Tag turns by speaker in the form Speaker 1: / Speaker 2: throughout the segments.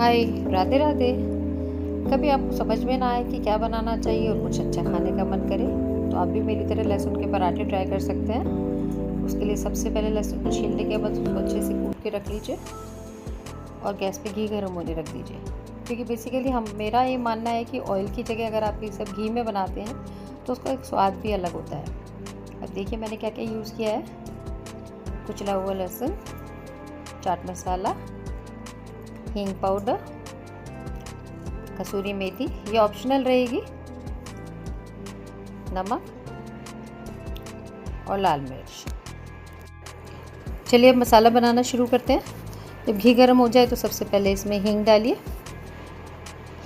Speaker 1: हाय, राधे राधे। कभी आपको समझ में ना आए कि क्या बनाना चाहिए और कुछ अच्छा खाने का मन करे, तो आप भी मेरी तरह लहसुन के पराठे ट्राई कर सकते हैं। उसके लिए सबसे पहले लहसुन को छीलने के बाद उसको अच्छे से कूट के रख लीजिए और गैस पे घी गर्म होने रख दीजिए। क्योंकि बेसिकली मेरा ये मानना है कि ऑयल की जगह अगर आप ये सब घी में बनाते हैं तो उसका एक स्वाद भी अलग होता है। अब देखिए मैंने क्या क्या यूज़ किया है। कुचला हुआ लहसुन, चाट मसाला, हींग पाउडर, कसूरी मेथी, ये ऑप्शनल रहेगी, नमक और लाल मिर्च। चलिए अब मसाला बनाना शुरू करते हैं। जब घी गर्म हो जाए तो सबसे पहले इसमें हींग डालिए।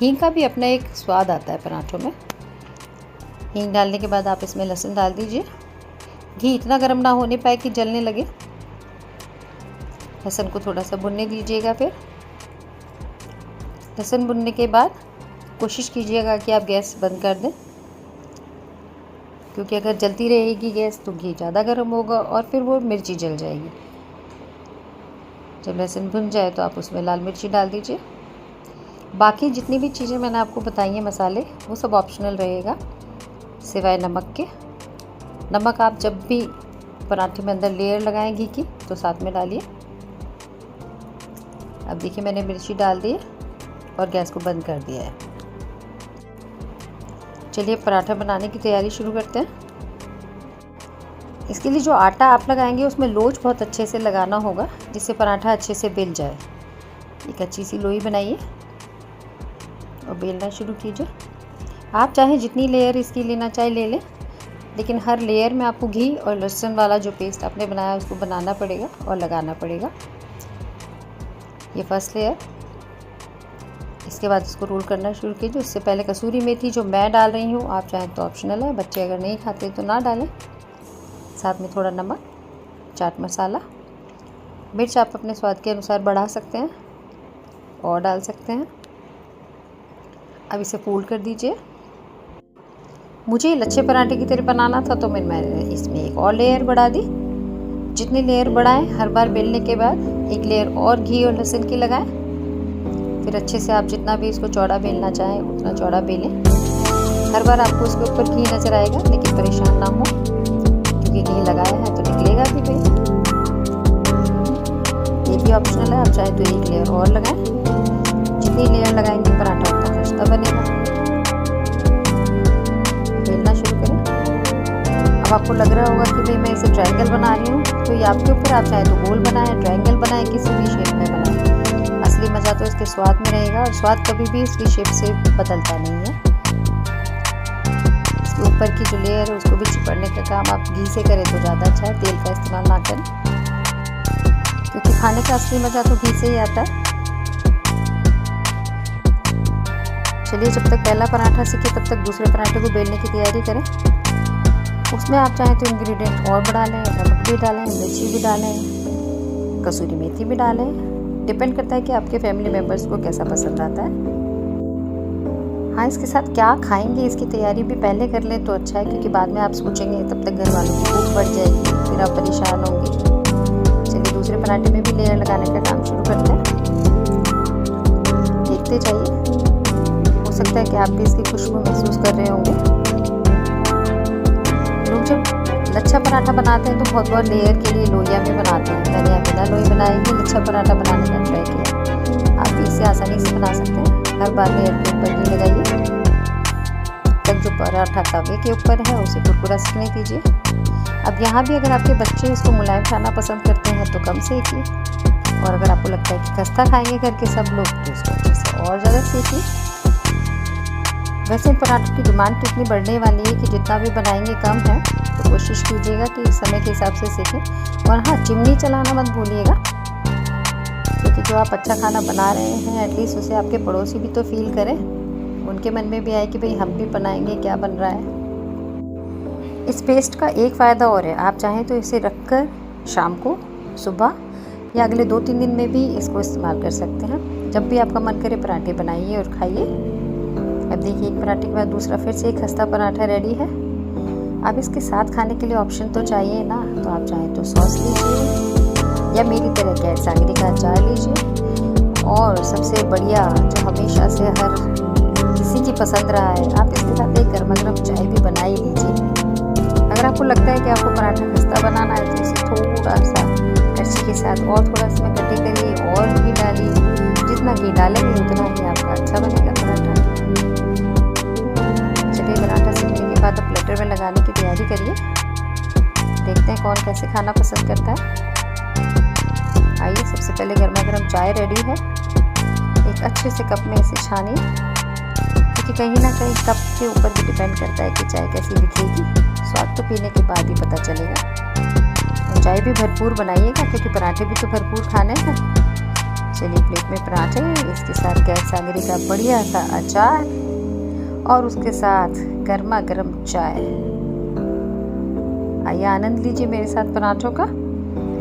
Speaker 1: हींग का भी अपना एक स्वाद आता है पराठों में। हींग डालने के बाद आप इसमें लहसुन डाल दीजिए। घी इतना गर्म ना होने पाए कि जलने लगे। लहसुन को थोड़ा सा भुनने दीजिएगा। फिर लहसुन भुनने के बाद कोशिश कीजिएगा कि आप गैस बंद कर दें, क्योंकि अगर जलती रहेगी गैस तो घी ज़्यादा गर्म होगा और फिर वो मिर्ची जल जाएगी। जब लहसुन भुन जाए तो आप उसमें लाल मिर्ची डाल दीजिए। बाकी जितनी भी चीज़ें मैंने आपको बताई हैं मसाले, वो सब ऑप्शनल रहेगा सिवाय नमक के। नमक आप जब भी पराठे में अंदर लेयर लगाएं घी की तो साथ में डालिए। अब देखिए मैंने मिर्ची डाल दी और गैस को बंद कर दिया है। चलिए पराठा बनाने की तैयारी शुरू करते हैं। इसके लिए जो आटा आप लगाएंगे उसमें लोच बहुत अच्छे से लगाना होगा, जिससे पराठा अच्छे से बेल जाए। एक अच्छी सी लोई बनाइए और बेलना शुरू कीजिए। आप चाहे जितनी लेयर इसकी लेना चाहे ले लें, लेकिन हर लेयर में आपको घी और लहसुन वाला जो पेस्ट आपने बनाया उसको बनाना पड़ेगा और लगाना पड़ेगा। ये फर्स्ट लेयर। इसके बाद इसको रोल करना शुरू कीजिए। उससे पहले कसूरी मेथी जो मैं डाल रही हूँ, आप चाहें तो ऑप्शनल है, बच्चे अगर नहीं खाते तो ना डालें। साथ में थोड़ा नमक, चाट मसाला, मिर्च आप अपने स्वाद के अनुसार बढ़ा सकते हैं और डाल सकते हैं। अब इसे फोल्ड कर दीजिए। मुझे लच्छे पराठे की तरह बनाना था तो मैंने इसमें एक और लेयर बढ़ा दी। जितनी लेयर बढ़ाएं, हर बार बेलने के बाद एक लेयर और घी और लहसुन की लगाएं। फिर अच्छे से आप जितना भी इसको चौड़ा बेलना चाहें उतना चौड़ा बेलें। हर बार आपको इसके ऊपर घी नज़र आएगा, लेकिन परेशान ना हो, क्योंकि घी लगाया है तो निकलेगा भी भाई। ये भी ऑप्शनल है, आप चाहे तो एक लेयर और लगाएं। जितनी लेयर लगाएंगे पराठा उतना खस्ता बनेगा। बेलना शुरू करें। अब आपको लग रहा होगा कि भाई मैं इसे ट्रायंगल बना रही हूँ, तो ये आपके ऊपर, आप चाहे तो गोल बनाएं, ट्रायंगल बनाएं, किसी भी शेप में बनाएं। असली मज़ा तो इसके स्वाद में रहेगा, और स्वाद कभी भी इसकी शेप से बदलता नहीं है। इसके ऊपर की जो लेयर है उसको भी चिपड़ने का काम आप घी से करें तो ज़्यादा अच्छा है, तेल का इस्तेमाल ना करें, क्योंकि खाने का असली मज़ा तो घी से ही आता है। चलिए जब तक पहला पराठा सीखे तब तक दूसरे पराठे को बेलने की तैयारी करें। उसमें आप चाहें तो इंग्रेडिएंट और बढ़ा लें, नमक भी डालें, मिर्ची भी डालें, कसूरी मेथी भी डालें। डिपेंड करता है कि आपके फैमिली मेम्बर्स को कैसा पसंद आता है। हाँ, इसके साथ क्या खाएंगे इसकी तैयारी भी पहले कर लें तो अच्छा है, क्योंकि बाद में आप सोचेंगे तब तक घर वालों की भूख बढ़ जाएगी, फिर आप परेशान होंगे। चलिए दूसरे पराठे में भी लेयर लगाने का काम शुरू करते हैं। देखते जाइए, हो सकता है कि आप भी इसकी खुशबू महसूस कर रहे होंगे। लोग जब लच्छा पराठा बनाते हैं तो बहुत लेयर के लिए लोइयाँ भी बनाते हैं। मैंने यहाँ बिना लोई बनाए ही लच्छा पराठा बनाने का ट्राई किया। आप भी इसे आसानी से बना सकते हैं। हर बार लेयर के ऊपर घी लगाइए तक जो पराठा तवे के ऊपर है उसे कुरकुरा सीखने दीजिए। अब यहाँ भी अगर आपके बच्चे इसको मुलायम खाना पसंद करते हैं तो कम सेकिए, और अगर आपको लगता है कि खस्ता खाएंगे करके सब लोग तो इसको अच्छे से और ज़्यादा सीखिए। वैसे इन पराठों की डिमांड तो इतनी बढ़ने वाली है कि जितना भी बनाएंगे कम है, तो कोशिश कीजिएगा कि समय के हिसाब से सीखें। और हाँ, चिमनी चलाना मत भूलिएगा, क्योंकि जो आप अच्छा खाना बना रहे हैं एटलीस्ट उसे आपके पड़ोसी भी तो फील करें, उनके मन में भी आए कि भाई हम भी बनाएंगे, क्या बन रहा है। इस पेस्ट का एक फ़ायदा और है, आप चाहें तो इसे रखकर शाम को, सुबह या अगले 2-3 दिन में भी इसको इस्तेमाल कर सकते हैं। जब भी आपका मन करे पराठे बनाइए और खाइए। अब देखिए एक पराठे के बाद दूसरा फिर से एक खस्ता पराठा रेडी है। अब इसके साथ खाने के लिए ऑप्शन तो चाहिए ना, तो आप चाहें तो सॉस लीजिए या मेरी तरह कैट सांगरी का अचार लीजिए और सबसे बढ़िया जो हमेशा से हर किसी की पसंद रहा है, आप इसके साथ एक गर्मा गर्म चाय भी बना ही लीजिए। अगर आपको लगता है कि आपको पराठा खस्ता बनाना है तो इसे थोड़ा सा करछी के साथ और थोड़ा इसमें कटिंग करिए और घी डालिए। जितना घी डालेंगे उतना ही आपका अच्छा बनेगा पराठा। चलिए पराठा सीखने के बाद अब प्लेटर में लगाने की तैयारी करिए। देखते हैं कौन कैसे खाना पसंद करता है। आइए, सबसे पहले गर्मा गर्म चाय रेडी है। एक अच्छे से कप में इसे छानिए, क्योंकि कहीं ना कहीं कप के ऊपर भी डिपेंड करता है कि चाय कैसी दिखेगी। स्वाद तो पीने के बाद ही पता चलेगा। और चाय भी भरपूर बनाइएगा, क्योंकि पराठे भी तो भरपूर खाने हैं। चलिए, प्लेट में पराठे, इसके साथ गैरसागरी का बढ़िया सा अचार और उसके साथ गर्मा गर्म चाय। आइए आनंद लीजिए मेरे साथ पराठों का।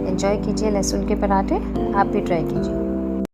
Speaker 1: एंजॉय कीजिए लहसुन के पराठे, आप भी ट्राई कीजिए।